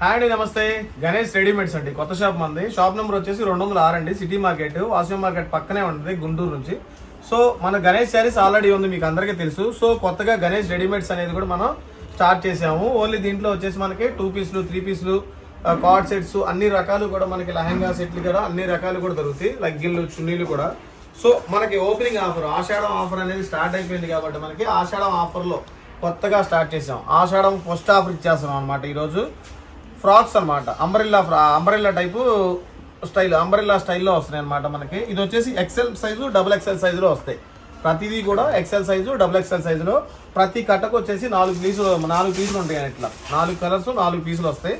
Hi అండి, నమస్తే. Ganesh readymades అండి, కొత్త షాప్ మంది. షాప్ నెంబర్ వచ్చేసి 206 అండి, సిటీ మార్కెట్, వాసవి మార్కెట్ పక్కనే ఉంటుంది, గుంటూరు నుంచి. సో మన గణేష్ శారీస్ ఆల్రెడీ ఉంది, మీకు అందరికీ తెలుసు. సో కొత్తగా గణేష్ రెడీమేడ్స్ అనేది కూడా మనం స్టార్ట్ చేసాము. ఓన్లీ దీంట్లో వచ్చేసి మనకి 2 పీసులు 3 పీసులు కార్డ్ సెట్స్ అన్ని రకాలు కూడా మనకి లెహంగా సెట్లు కూడా అన్ని రకాలు కూడా దొరుకుతాయి, లగ్గిన్లు చున్నీలు కూడా. సో మనకి ఓపెనింగ్ ఆఫర్, ఆషాఢం ఆఫర్ అనేది స్టార్ట్ అయిపోయింది కాబట్టి మనకి ఆషాఢం ఆఫర్లో కొత్తగా స్టార్ట్ చేసాం. ఆషాఢం ఫస్ట్ ఆఫర్ ఇచ్చేస్తున్నాం అనమాట ఈరోజు. ఫ్రాక్స్ అనమాట, అంబ్రెల్లా టైపు స్టైల్, అంబ్రెల్లా స్టైల్లో వస్తున్నాయి అనమాట మనకి. ఇది వచ్చేసి ఎక్సెల్ సైజు, డబుల్ ఎక్సెల్ సైజులో వస్తాయి. ప్రతిదీ కూడా ఎక్సెల్ సైజు, డబుల్ ఎక్సెల్ సైజులో. ప్రతి కట్టకు వచ్చేసి 4 పీసులు ఉంటాయి. ఇట్లా 4 కలర్స్ 4 పీసులు వస్తాయి.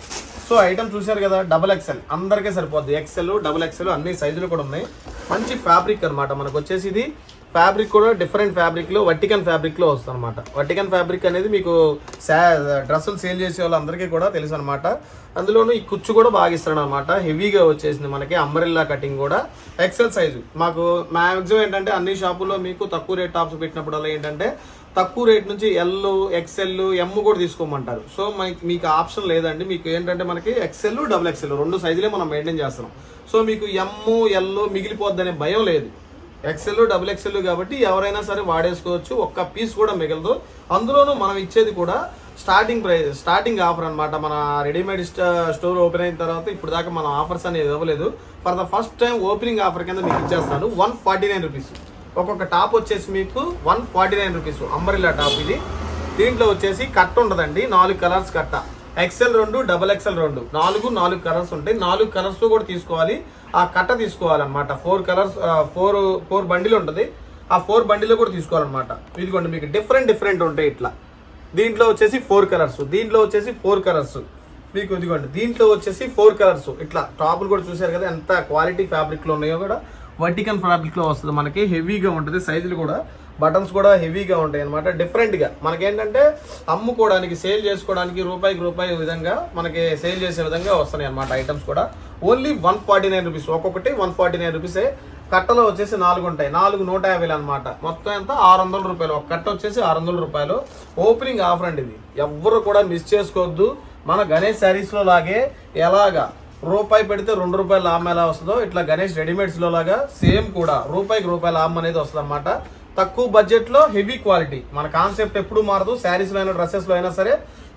సో ఐటమ్ చూశారు కదా, డబుల్ ఎక్సెల్ అందరికీ సరిపోద్ది. ఎక్సెల్, డబుల్ ఎక్సెల్ అన్ని సైజులు కూడా ఉన్నాయి. మంచి ఫ్యాబ్రిక్ అనమాట మనకు వచ్చేసి. ఇది ఫ్యాబ్రిక్ కూడా డిఫరెంట్ ఫ్యాబ్రిక్లో, వర్టికన్ ఫ్యాబ్రిక్లో వస్తుంది అనమాట. వర్టికన్ ఫ్యాబ్రిక్ అనేది మీకు డ్రెస్సులు సేల్ చేసే వాళ్ళందరికీ కూడా తెలుసు అనమాట. అందులోనూ ఈ కుచ్చు కూడా బాగా ఇస్తాడు అనమాట. హెవీగా వచ్చేసింది మనకి, అంబ్రెల్లా కటింగ్ కూడా ఎక్సెల్ సైజు. మాకు మ్యాక్సిమం ఏంటంటే అన్ని షాపుల్లో మీకు తక్కువ రేట్ టాప్స్ పెట్టినప్పుడల్లా ఏంటంటే తక్కువ రేట్ నుంచి ఎల్, ఎక్సెల్, ఎమ్ కూడా తీసుకోమంటారు. సో మీకు ఆప్షన్ లేదండి. మీకు ఏంటంటే మనకి ఎక్సెల్, డబుల్ ఎక్సెల్ 2 సైజులే మనం మెయింటైన్ చేస్తున్నాం. సో మీకు ఎమ్, ఎల్ మిగిలిపోద్ది అనే భయం లేదు. ఎక్సెల్, డబుల్ ఎక్సెల్ కాబట్టి ఎవరైనా సరే వాడేసుకోవచ్చు, ఒక్క పీస్ కూడా మిగలదు. అందులోనూ మనం ఇచ్చేది కూడా స్టార్టింగ్ ప్రైస్, స్టార్టింగ్ ఆఫర్ అనమాట. మన రెడీమేడ్ స్టోర్ ఓపెన్ అయిన తర్వాత ఇప్పుడు దాకా మనం ఆఫర్స్ అనేది ఇవ్వలేదు. For the first time opening offer కింద మీకు ఇచ్చేస్తాను 149 రూపీస్. ఒక్కొక్క టాప్ వచ్చేసి మీకు 149 రూపీస్. అంబ్రెల్లా టాప్ ఇది. దీంట్లో వచ్చేసి కట్ట ఉండదండి, 4 కలర్స్ కట్ట. ఎక్సెల్ 2, డబల్ ఎక్సెల్ 2, 4 కలర్స్ ఉంటాయి. 4 కలర్స్ కూడా తీసుకోవాలి. ఆ కట్ట తీసుకోవాలన్నమాట. 4 కలర్స్, 4 బండిలు ఉంటుంది. ఆ 4 బండిలు కూడా తీసుకోవాలన్నమాట. ఇదిగోండి మీకు డిఫరెంట్ ఉంటాయి ఇట్లా. దీంట్లో వచ్చేసి 4 కలర్స్, దీంట్లో వచ్చేసి 4 కలర్స్ మీకు. ఇదిగోండి దీంట్లో వచ్చేసి 4 కలర్స్. ఇట్లా టాపులు కూడా చూసారు కదా ఎంత క్వాలిటీ ఫ్యాబ్రిక్లో ఉన్నాయో. కూడా వర్టికన్ ఫ్యాబ్రిక్లో వస్తుంది మనకి. హెవీగా ఉంటుంది, సైజులు కూడా, బటన్స్ కూడా హెవీగా ఉంటాయి అనమాట. డిఫరెంట్గా మనకేంటంటే అమ్ముకోవడానికి, సేల్ చేసుకోవడానికి రూపాయి విధంగా మనకి సేల్ చేసే విధంగా వస్తున్నాయి అనమాట ఐటమ్స్ కూడా. Only 149 rupees. ఒక్కొక్కటి 149 రూపీసే. కట్టలో వచ్చేసి 4 ఉంటాయి, 4 150 అనమాట. మొత్తం ఎంత 600 రూపాయలు. ఒక కట్ట వచ్చేసి 600 రూపాయలు. ఓపెనింగ్ ఆఫర్ అండి ఇది, ఎవ్వరు కూడా మిస్ చేసుకోవద్దు. మన గణేష్ శారీస్లో లాగే ఎలాగా రూపాయి పెడితే 2 రూపాయల లాభం ఎలా వస్తుందో, ఇట్లా గణేష్ రెడీమేడ్స్లో లాగా సేమ్ కూడా రూపాయికి లాభం అనేది వస్తుంది అనమాట. తక్కువ బడ్జెట్లో హెవీ క్వాలిటీ. మన కాన్సెప్ట్ ఎప్పుడు మారదు. శారీస్లో అయినా, డ్రెస్సెస్లో అయినా సరే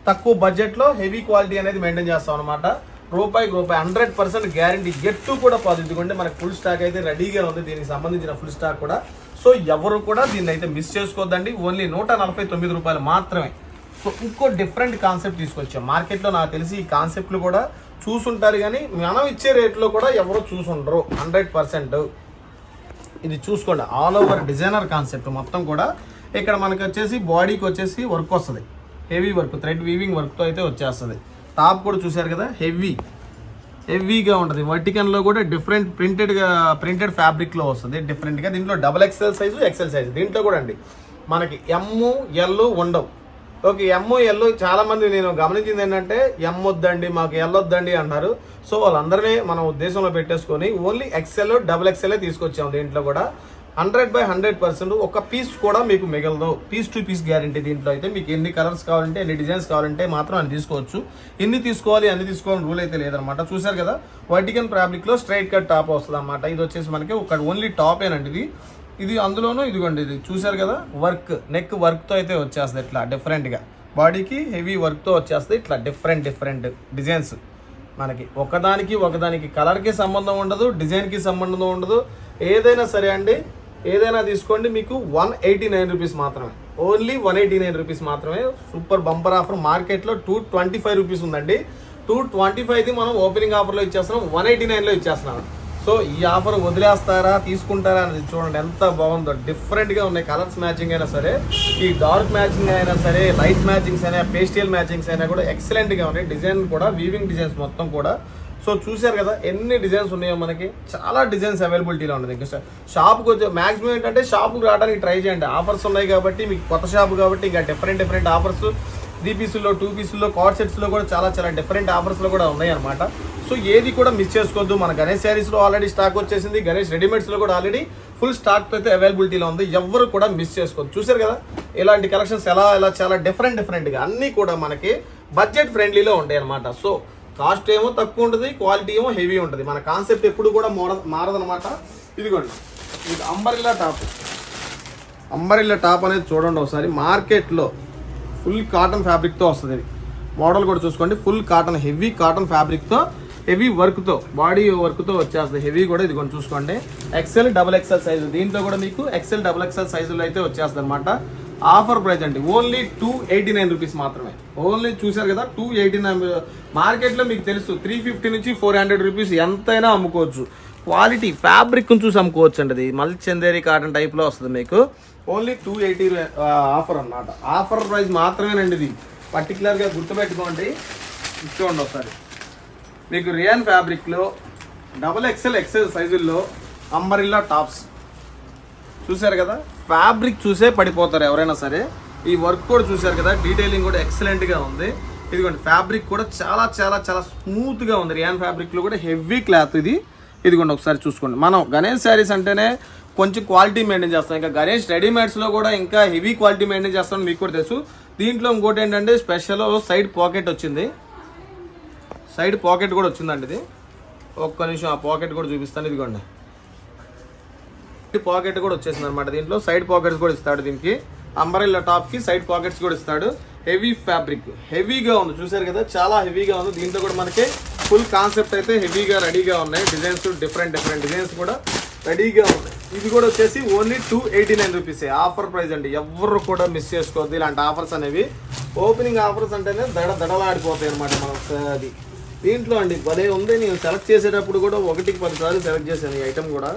తక్కువ బడ్జెట్లో హెవీ క్వాలిటీ అనేది మెయింటైన్ చేస్తాం అనమాట. రూపాయికి 100% గ్యారంటీ. గెట్టు కూడా పోదు. ఇదిగోండి మనకి ఫుల్ స్టాక్ అయితే రెడీగా ఉంది, దీనికి సంబంధించిన ఫుల్ స్టాక్ కూడా. సో ఎవరు కూడా దీన్ని అయితే మిస్ చేసుకోవద్దండి. ఓన్లీ 149 రూపాయలు మాత్రమే. సో ఇంకో డిఫరెంట్ కాన్సెప్ట్ తీసుకొచ్చాం మార్కెట్లో. నాకు తెలిసి ఈ కాన్సెప్ట్లు కూడా చూసుంటారు, కానీ మనం ఇచ్చే రేట్లో కూడా ఎవరు చూసుండరు 100%. ఇది చూసుకోండి, ఆల్ ఓవర్ డిజైనర్ కాన్సెప్ట్ మొత్తం కూడా. ఇక్కడ మనకి వచ్చేసి బాడీకి వచ్చేసి వర్క్ వస్తుంది, హెవీ వర్క్, థ్రెడ్ వీవింగ్ వర్క్తో అయితే వచ్చేస్తుంది. టాప్ కూడా చూసారు కదా, హెవీగా ఉంటుంది. వర్టికన్లో కూడా ప్రింటెడ్ ఫ్యాబ్రిక్లో వస్తుంది డిఫరెంట్గా. దీంట్లో double XL size, XL size. దీంట్లో కూడా అండి మనకి ఎమ్, ఎల్ ఉండవు. ఓకే, ఎమ్, ఎల్ చాలా మంది నేను గమనించింది ఏంటంటే ఎమ్ వద్దండి మాకు, ఎల్ వద్దండి అంటారు. సో వాళ్ళందరినీ మనం ఉద్దేశంలో పెట్టేసుకొని ఓన్లీ ఎక్సెల్, డబుల్ ఎక్సెల్ తీసుకొచ్చాము. దీంట్లో కూడా 100% ఒక పీస్ కూడా మీకు మిగలదు. Piece to piece guarantee. దీంట్లో అయితే మీకు ఎన్ని కలర్స్ కావాలంటే, ఎన్ని డిజైన్స్ కావాలంటే మాత్రం అని తీసుకోవచ్చు. ఎన్ని తీసుకోవాలి అన్ని తీసుకోవాలని రూల్ అయితే లేదనమాట. చూసారు కదా, వర్టికన్ ఫ్యాబ్రిక్లో స్ట్రైట్ కట్ టాప్ వస్తుంది అనమాట. ఇది వచ్చేసి మనకి ఒక ఓన్లీ టాప్ ఏనండి ఇది. అందులోనూ ఇదిగోండి, ఇది చూసారు కదా, వర్క్, నెక్ వర్క్తో అయితే వచ్చేస్తుంది ఇట్లా డిఫరెంట్గా. బాడీకి హెవీ వర్క్తో వచ్చేస్తుంది ఇట్లా డిఫరెంట్ డిజైన్స్. మనకి ఒకదానికి కలర్కి సంబంధం ఉండదు, డిజైన్కి సంబంధం ఉండదు. ఏదైనా సరే అండి, ఏదైనా తీసుకోండి. మీకు 189 రూపీస్ మాత్రమే. ఓన్లీ 189 రూపీస్ మాత్రమే. Super bumper offer. మార్కెట్లో 225 రూపీస్ ఉందండి. 225ది మనం ఓపెనింగ్ ఆఫర్లో ఇచ్చేస్తున్నాం, 189లో ఇచ్చేస్తున్నాం. సో ఈ ఆఫర్ వదిలేస్తారా, తీసుకుంటారా అనేది చూడండి ఎంత బాగుందో. డిఫరెంట్గా ఉన్నాయి. కలర్స్ మ్యాచింగ్ అయినా సరే, ఈ డార్క్ మ్యాచింగ్ అయినా సరే, లైట్ మ్యాచింగ్స్ అయినా, పేస్టియల్ మ్యాచింగ్స్ అయినా కూడా ఎక్సలెంట్గా ఉన్నాయి. డిజైన్ కూడా వీవింగ్ డిజైన్స్ మొత్తం కూడా. సో చూసారు కదా ఎన్ని డిజైన్స్ ఉన్నాయో మనకి. చాలా డిజైన్స్ అవైలబిలిటీలో ఉంటుంది. ఇంకా షాప్కి వచ్చే మ్యాక్సిమం ఏంటంటే షాప్కి రావడానికి ట్రై చేయండి. ఆఫర్స్ ఉన్నాయి కాబట్టి, మీకు కొత్త షాప్ కాబట్టి ఇంకా డిఫరెంట్ ఆఫర్స్ 3 పీసుల్లో, 2 పీసుల్లో, కార్డ్ సెట్స్లో కూడా చాలా డిఫరెంట్ ఆఫర్స్లో కూడా ఉన్నాయి అనమాట. సో ఏది కూడా మిస్ చేసుకోవద్దు. మన గణేష్ శారీస్లో ఆల్రెడీ స్టాక్ వచ్చేసింది. గణేష్ రెడీమేడ్స్లో కూడా ఆల్రెడీ ఫుల్ స్టాక్ అయితే అవైలబిలిటీలో ఉంది. ఎవరు కూడా మిస్ చేసుకోవద్దు. చూసారు కదా ఇలాంటి కలెక్షన్స్ ఎలా చాలా డిఫరెంట్గా అన్నీ కూడా మనకి బడ్జెట్ ఫ్రెండ్లీలో ఉంటాయి అనమాట. సో కాస్ట్ ఏమో తక్కువ ఉంటుంది, క్వాలిటీ ఏమో హెవీ ఉంటుంది. మన కాన్సెప్ట్ ఎప్పుడు కూడా మారదనమాట. ఇదిగోండి ఇది అంబరిల్లా టాప్ అనేది చూడండి ఒకసారి. మార్కెట్లో ఫుల్ కాటన్ ఫ్యాబ్రిక్తో వస్తుంది. ఇది మోడల్ కూడా చూసుకోండి, ఫుల్ కాటన్, హెవీ కాటన్ ఫ్యాబ్రిక్తో, హెవీ వర్క్తో, బాడీ వర్క్తో వచ్చేస్తుంది. హెవీ కూడా ఇది కొంచెం చూసుకోండి. XL, XXL సైజు, దీంట్లో కూడా మీకు XL, XXL సైజులో అయితే వచ్చేస్తుంది అనమాట. ఆఫర్ ప్రైస్ అండి, ఓన్లీ 289 రూపీస్ మాత్రమే. ఓన్లీ చూసారు కదా 289. మార్కెట్లో మీకు తెలుసు 350 నుంచి 400 రూపీస్ ఎంతైనా అమ్ముకోవచ్చు. క్వాలిటీ ఫ్యాబ్రిక్ చూసి అమ్ముకోవచ్చు అండి. అది మల్ చందేరి కాటన్ టైప్లో వస్తుంది మీకు. ఓన్లీ 280 ఆఫర్ అన్నమాట. ఆఫర్ ప్రైస్ మాత్రమేనండి. ఇది పర్టికులర్గా గుర్తుపెట్టుకోండి. చూడండి ఒకసారి, మీకు రియాన్ ఫ్యాబ్రిక్లో XXL, XL సైజుల్లో అంబరిల్లా టాప్స్ చూసారు కదా. ఫ్యాబ్రిక్ చూసే పడిపోతారు ఎవరైనా సరే. ఈ వర్క్ కూడా చూసారు కదా, డీటెయిలింగ్ కూడా ఎక్సలెంట్గా ఉంది. ఇదిగోండి ఫ్యాబ్రిక్ కూడా చాలా చాలా చాలా స్మూత్గా ఉంది. రియాన్ ఫ్యాబ్రిక్లో కూడా హెవీ క్లాత్ ఇది. ఇదిగోండి ఒకసారి చూసుకోండి. మనం గణేష్ శారీస్ అంటేనే కొంచెం క్వాలిటీ మెయింటైన్ చేస్తాం. ఇంకా గణేష్ రెడీమేడ్స్లో కూడా ఇంకా హెవీ క్వాలిటీ మెయింటైన్ చేస్తామని మీకు కూడా తెలుసు. దీంట్లో ఇంకోటి ఏంటంటే స్పెషల్ సైడ్ పాకెట్ వచ్చింది. సైడ్ పాకెట్ కూడా వచ్చిందండి. ఇది ఒక్క నిమిషం ఆ పాకెట్ కూడా చూపిస్తాను. ఇదిగోండి పాకెట్ కూడా వచ్చేసింది అనమాట. దీంట్లో సైడ్ పాకెట్స్ కూడా ఇస్తాడు. దీనికి అంబరెల్లా టాప్కి సైడ్ పాకెట్స్ కూడా ఇస్తాడు. హెవీ ఫ్యాబ్రిక్, హెవీగా ఉంది చూసారు కదా, చాలా హెవీగా ఉంది. దీంట్లో కూడా మనకి ఫుల్ కాన్సెప్ట్ అయితే హెవీగా రెడీగా ఉన్నాయి. డిజైన్స్ డిఫరెంట్ డిజైన్స్ కూడా రెడీగా ఉన్నాయి. ఇది కూడా వచ్చేసి ఓన్లీ 289 రూపీసే. ఆఫర్ ప్రైస్ అండి, ఎవరు కూడా మిస్ చేసుకోవద్దు ఇలాంటి ఆఫర్స్ అనేవి. ఓపెనింగ్ ఆఫర్స్ అంటేనే దడలాడిపోతాయి అనమాట. మనం అది దీంట్లో అండి భలే ఉంది. నేను సెలెక్ట్ చేసేటప్పుడు కూడా 1కి 10 సార్లు సెలెక్ట్ చేశాను. ఈ ఐటమ్ కూడా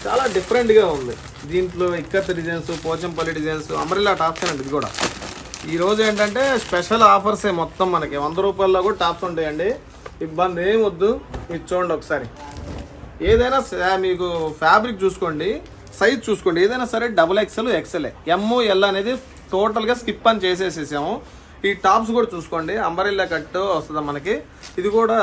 చాలా డిఫరెంట్గా ఉంది. దీంట్లో ikat designs, Pochampally designs, umbrella tops అండి. ఇది కూడా ఈరోజు ఏంటంటే స్పెషల్ ఆఫర్సే మొత్తం. మనకి 100 రూపాయల్లో కూడా టాప్స్ ఉంటాయండి. ఇబ్బంది ఏం వద్దు. ఇది చూడండి ఒకసారి. ఏదైనా మీకు ఫ్యాబ్రిక్ చూసుకోండి, సైజ్ చూసుకోండి. ఏదైనా సరే XXL, XL, ML అనేది టోటల్గా స్కిప్ అని చేసేసేసాము. ఈ టాప్స్ కూడా చూసుకోండి, అంబరెల్లా కట్ వస్తుంది మనకి. ఇది కూడా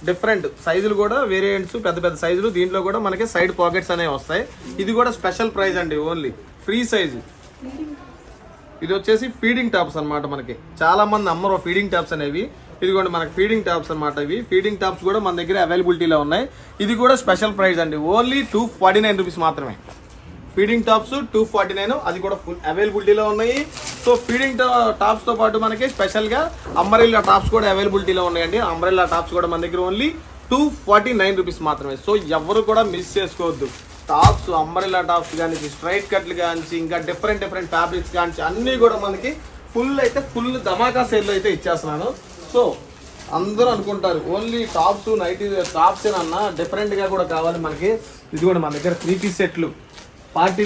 డిఫరెంట్ సైజులు కూడా వేరియంట్స్, పెద్ద సైజులు. దీంట్లో కూడా మనకి సైడ్ పాకెట్స్ అనేవి వస్తాయి. ఇది కూడా స్పెషల్ ప్రైస్ అండి, ఓన్లీ ఫ్రీ సైజు. ఇది వచ్చేసి ఫీడింగ్ టాప్స్ అనమాట. మనకి చాలా మంది అమ్మరు ఫీడింగ్ టాప్స్ అనేవి. ఇదిగోండి మనకి ఫీడింగ్ టాప్స్ అనమాట. ఇవి ఫీడింగ్ టాప్స్ కూడా మన దగ్గర అవైలబిలిటీలో ఉన్నాయి. ఇది కూడా స్పెషల్ ప్రైస్ అండి, ఓన్లీ 249 రూపీస్ మాత్రమే. ఫీడింగ్ టాప్స్ 249, అది కూడా ఫుల్ అవైలబిలిటీలో ఉన్నాయి. సో ఫీడింగ్ టాప్స్తో పాటు మనకి స్పెషల్గా అంబ్రెల్లా టాప్స్ కూడా అవైలబిలిటీలో ఉన్నాయండి. అంబ్రెల్లా టాప్స్ కూడా మన దగ్గర ఓన్లీ 249 రూపీస్ మాత్రమే. సో ఎవరు కూడా మిస్ చేసుకోవద్దు. టాప్స్, అంబ్రెల్లా టాప్స్ కానీ, స్ట్రైట్ కట్లు కానీ, ఇంకా డిఫరెంట్ ఫ్యాబ్రిక్స్ కానీ అన్నీ కూడా మనకి ఫుల్ ధమాకా సేల్లో అయితే ఇచ్చేస్తున్నాను. సో అందరూ అనుకుంటారు ఓన్లీ టాప్స్, నైటీ టాప్స్ అన్న డిఫరెంట్గా కూడా కావాలి మనకి. ఇది కూడా మన దగ్గర 3-piece సెట్లు, పార్టీ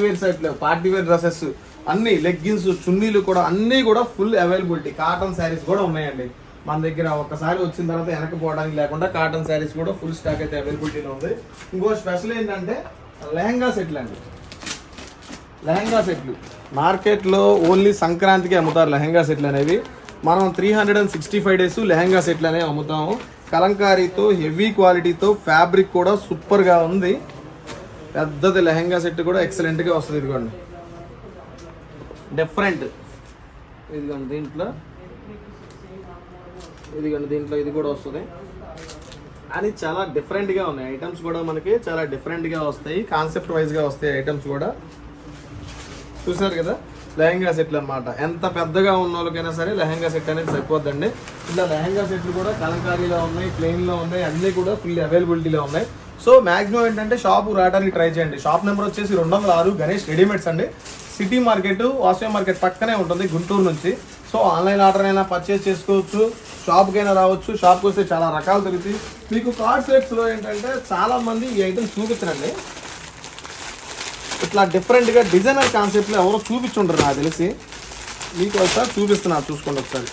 వేర్ డ్రెస్సెస్ అన్ని, లెగ్గిన్స్, చున్నీలు కూడా అన్నీ కూడా ఫుల్ అవైలబిలిటీ. కాటన్ శారీస్ కూడా ఉన్నాయండి మన దగ్గర. ఒక్కసారి వచ్చిన తర్వాత వెనకపోవడానికి లేకుండా కాటన్ శారీస్ కూడా ఫుల్ స్టాక్ అయితే అవైలబిలిటీలో ఉంది. ఇంకో స్పెషల్ ఏంటంటే లెహంగా సెట్లు అండి. లెహంగా సెట్లు మార్కెట్లో ఓన్లీ సంక్రాంతికి అమ్ముతారు లెహంగా సెట్లు అనేవి. మనం 365 డేస్ లెహంగా సెట్లు అనేవి అమ్ముతాము. కలంకారీతో, హెవీ క్వాలిటీతో, ఫ్యాబ్రిక్ కూడా సూపర్గా ఉంది. పెద్దది లెహంగా సెట్ కూడా ఎక్సలెంట్గా వస్తుంది. ఇదిగోండి డిఫరెంట్. ఇదిగోండి దీంట్లో ఇది కూడా వస్తుంది. అని చాలా డిఫరెంట్గా ఉన్నాయి ఐటమ్స్ కూడా మనకి. చాలా డిఫరెంట్గా వస్తాయి, కాన్సెప్ట్ వైజ్గా వస్తాయి ఐటమ్స్ కూడా. చూసారు కదా లెహంగా సెట్లు అనమాట. ఎంత పెద్దగా ఉన్న వాళ్ళకైనా సరే లెహంగా సెట్ అనేది సరిపోద్దండి. ఇలా లెహంగా సెట్లు కూడా కలంకారీలో ఉన్నాయి, ప్లెయిన్లో ఉన్నాయి, అన్నీ కూడా ఫుల్ అవైలబిలిటీలో ఉన్నాయి. సో మ్యాక్సిమం ఏంటంటే షాపు రావడానికి ట్రై చేయండి. షాప్ నెంబర్ వచ్చేసి 206 గణేష్ రెడీమేడ్స్ అండి. సిటీ మార్కెట్, వాసవి మార్కెట్ పక్కనే ఉంటుంది గుంటూరు నుంచి. సో ఆన్లైన్ ఆర్డర్ అయినా పర్చేస్ చేసుకోవచ్చు, షాప్కైనా రావచ్చు. షాప్కి వస్తే చాలా రకాలు దొరుకుతాయి మీకు. కార్డ్ సెట్స్లో ఏంటంటే చాలామంది ఈ ఐటమ్స్ చూపించరండి. ఇట్లా డిఫరెంట్గా డిజైనర్ కాన్సెప్ట్లో ఎవరో చూపించుంటారు నాకు తెలిసి. మీకు ఒకసారి చూపిస్తున్నారు, చూసుకోండి ఒకసారి.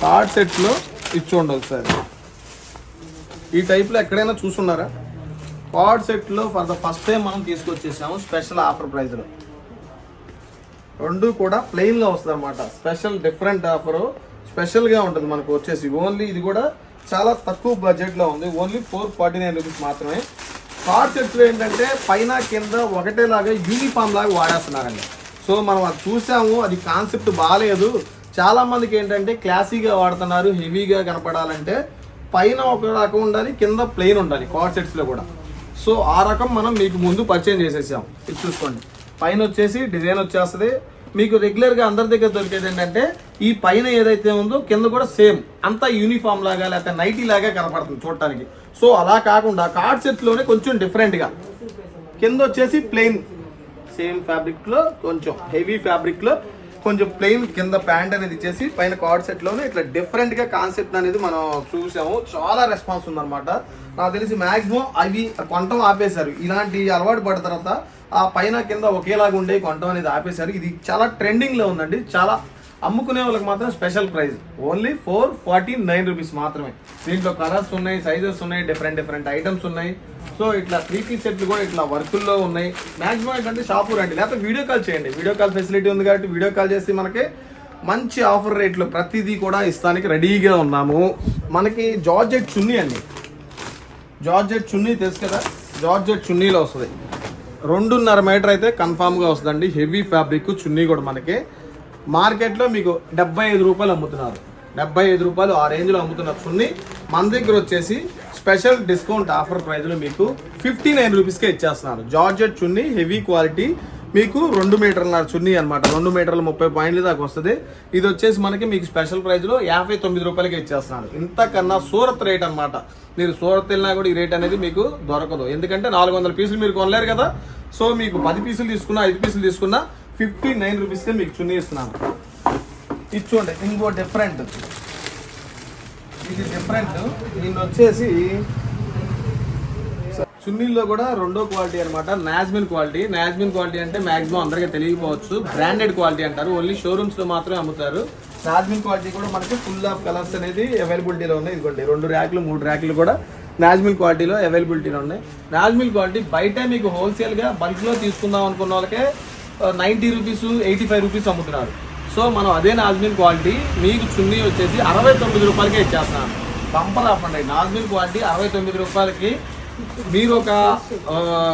కార్డ్ సెట్స్లో ఇచ్చుకోండి ఒకసారి. ఈ టైప్లో ఎక్కడైనా చూసున్నారా? కార్డ్ సెట్లో ఫర్ ద ఫస్ట్ టైం మనం తీసుకొచ్చేసాము స్పెషల్ ఆఫర్ ప్రైస్లో. రెండు కూడా ప్లెయిన్లో వస్తుంది అనమాట. స్పెషల్ డిఫరెంట్ ఆఫరు, స్పెషల్గా ఉంటుంది మనకు వచ్చేసి. ఓన్లీ ఇది కూడా చాలా తక్కువ బడ్జెట్లో ఉంది, ఓన్లీ 449 రూపీస్ మాత్రమే. కార్డ్ సెట్స్లో ఏంటంటే పైన కింద ఒకటేలాగా యూనిఫామ్ లాగా వాడేస్తున్నారండి. సో మనం అది చూసాము, అది కాన్సెప్ట్ బాగాలేదు. చాలామందికి ఏంటంటే క్లాసీగా వాడుతున్నారు, హెవీగా కనపడాలంటే పైన ఒక రకం ఉండాలి, కింద ప్లెయిన్ ఉండాలి కార్డ్ సెట్స్లో కూడా. సో ఆ రకం మనం మీకు ముందు పర్చేజ్ చేసేసాం. ఇది చూసుకోండి, పైన వచ్చేసి డిజైన్ వచ్చేస్తుంది. మీకు రెగ్యులర్గా అందరి దగ్గర దొరికేది ఏంటంటే ఈ పైన ఏదైతే ఉందో కింద కూడా సేమ్ అంతా యూనిఫామ్ లాగా లేకపోతే నైటీ లాగా కనపడుతుంది చూడటానికి. సో అలా కాకుండా కార్డ్ సెట్లోనే కొంచెం డిఫరెంట్గా కింద వచ్చేసి ప్లెయిన్ సేమ్ ఫ్యాబ్రిక్లో కొంచెం హెవీ ఫ్యాబ్రిక్లో కొంచెం ప్లెయిన్ కింద ప్యాంట్ అనేది ఇచ్చేసి పైన కార్డ్ సెట్లోనే ఇట్లా డిఫరెంట్గా కాన్సెప్ట్ అనేది మనం చూసాము. చాలా రెస్పాన్స్ ఉందన్నమాట. నాకు తెలిసి మ్యాక్సిమం అవి కొనటం ఆపేశారు. ఇలాంటి అలవాటు పడిన తర్వాత ఆ పైన కింద ఒకేలాగా ఉండే కొనటం అనేది ఆపేశారు. ఇది చాలా ట్రెండింగ్లో ఉందండి. చాలా అమ్ముకునే వాళ్ళకి మాత్రం స్పెషల్ ప్రైస్ ఓన్లీ 449 రూపీస్ మాత్రమే. దీంట్లో కలర్స్ ఉన్నాయి, సైజెస్ ఉన్నాయి, డిఫరెంట్ ఐటమ్స్ ఉన్నాయి. సో ఇట్లా 3 పీస్ సెట్లు కూడా ఇట్లా వర్కుల్లో ఉన్నాయి. మాక్సిమం ఏంటంటే షాపు రండి, లేకపోతే వీడియో కాల్ చేయండి. వీడియో కాల్ ఫెసిలిటీ ఉంది కాబట్టి వీడియో కాల్ చేసి మనకి మంచి ఆఫర్ రేట్లో ప్రతిదీ కూడా ఇస్తానికి రెడీగా ఉన్నాము. మనకి జార్జెట్ చున్నీ అండి, జార్జెట్ చున్నీ తెలుసు కదా, జార్జెట్ చున్నీలో వస్తుంది. 2.5 మీటర్ అయితే కన్ఫామ్గా వస్తుందండి. హెవీ ఫ్యాబ్రిక్ చున్నీ కూడా మనకి మార్కెట్లో మీకు 75 రూపాయలు అమ్ముతున్నారు. 75 రూపాయలు ఆ రేంజ్లో అమ్ముతున్నారు చున్నీ. మన దగ్గర వచ్చేసి స్పెషల్ డిస్కౌంట్ ఆఫర్ ప్రైస్లో మీకు 59 రూపీస్కే ఇచ్చేస్తున్నారు. జార్జెట్ చున్నీ హెవీ క్వాలిటీ మీకు 2 మీటర్ల చున్నీ అనమాట. 2 మీటర్ల 30 పాయింట్లు దాకా వస్తుంది. ఇది వచ్చేసి మనకి మీకు స్పెషల్ ప్రైస్లో 59 రూపాయలకి ఇచ్చేస్తున్నారు. ఇంతకన్నా సూరత్ రేట్ అనమాట. మీరు సూరత్ వెళ్ళినా కూడా ఈ రేట్ అనేది మీకు దొరకదు. ఎందుకంటే 400 పీసులు మీరు కొనలేరు కదా. సో మీకు 10 పీసులు తీసుకున్నా 5 పీసులు తీసుకున్నా 59 రూపీస్కే మీకు చున్నీ ఇస్తున్నాను. ఇది చూడండి, ఇంకో డిఫరెంట్, ఇది డిఫరెంట్. దీన్ని వచ్చేసి చున్నీల్లో కూడా రెండో క్వాలిటీ అనమాట, నాజ్మిన్ క్వాలిటీ. నాజ్మిన్ క్వాలిటీ అంటే మాక్సిమం అందరికీ తెలియకపోవచ్చు, బ్రాండెడ్ క్వాలిటీ అంటారు. ఓన్లీ షోరూమ్స్లో మాత్రమే అమ్ముతారు. నాజ్మిన్ క్వాలిటీ కూడా మనకి ఫుల్ ఆఫ్ కలర్స్ అనేది అవైలబిలిటీలో ఉన్నాయి. ఇదిగోండి 2 ర్యాక్లు 3 ర్యాక్లు కూడా నాజ్మిల్ క్వాలిటీలో అవైలబిలిటీలో ఉన్నాయి. నాజ్మిల్ క్వాలిటీ బయట మీకు హోల్సేల్గా బల్క్లో తీసుకుందాం అనుకున్న వాళ్ళకే 90 రూపీస్ 85 రూపీస్ అమ్ముతున్నారు. సో మనం అదే నాజ్మిల్ క్వాలిటీ మీకు చున్నీ వచ్చేసి 69 రూపాయలకే ఇచ్చేస్తున్నాను. బంపర్ ఆఫర్ అండి. నాజ్మిల్ క్వాలిటీ 69 రూపాయలకి మీరు ఒక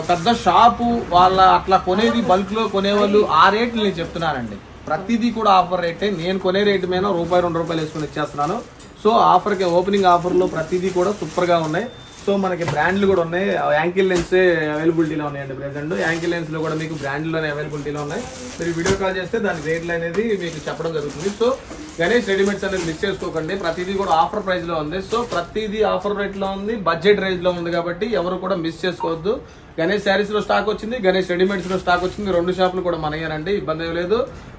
పెద్ద షాపు వాళ్ళ అట్లా కొనేది బల్క్లో కొనేవాళ్ళు ఆ రేట్లు నేను చెప్తున్నానండి. ప్రతిదీ కూడా ఆఫర్ రేటే. నేను కొనే రేటు మీద ₹1 2 వేసుకొని ఇచ్చేస్తున్నాను. సో ఆఫర్కి ఓపెనింగ్ ఆఫర్లో ప్రతిదీ కూడా సూపర్గా ఉన్నాయి. సో మనకి బ్రాండ్లు కూడా ఉన్నాయి. యాంకిల్ లెన్స్ అవైలబిలిటీలో ఉన్నాయండి ప్రెజెంట్. యాంకిల్ లెన్స్లో కూడా మీకు బ్రాండ్లోనే అవైలబిలిటీలో ఉన్నాయి. మీరు వీడియో కాల్ చేస్తే దాని రేట్లు అనేది మీకు చెప్పడం జరుగుతుంది. సో గణేష్ రెడీమేడ్స్ అనేది మిస్ చేసుకోకండి. ప్రతిదీ కూడా ఆఫర్ ప్రైస్లో ఉంది. సో ప్రతిదీ ఆఫర్ రేట్లో ఉంది, బడ్జెట్ రేంజ్లో ఉంది కాబట్టి ఎవరు కూడా మిస్ చేసుకోవద్దు. గణేష్ శారీస్లో స్టాక్ వచ్చింది, గణేష్ రెడీమేడ్స్లో స్టాక్ వచ్చింది. 2 షాపులు కూడా మనయ్యానండి, ఇబ్బంది ఏం లేదు.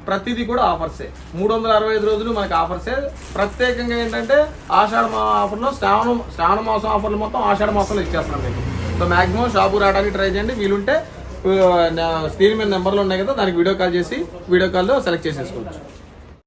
ప్రతిదీ కూడా ఆఫర్సే. 365 రోజులు మనకి ఆఫర్సే. ప్రత్యేకంగా ఏంటంటే ఆషాఢ ఆఫర్లో శ్రావణ మాసం ఆఫర్లు మొత్తం ఆషాఢ మాసంలో ఇచ్చేస్తున్నాం మీకు. సో మాక్సిమం షాపు రావడానికి ట్రై చేయండి. వీలుంటే స్క్రీన్ మీద నెంబర్లు ఉన్నాయి కదా, దానికి వీడియో కాల్ చేసి వీడియో కాల్లో సెలెక్ట్ చేసేసుకోవచ్చు.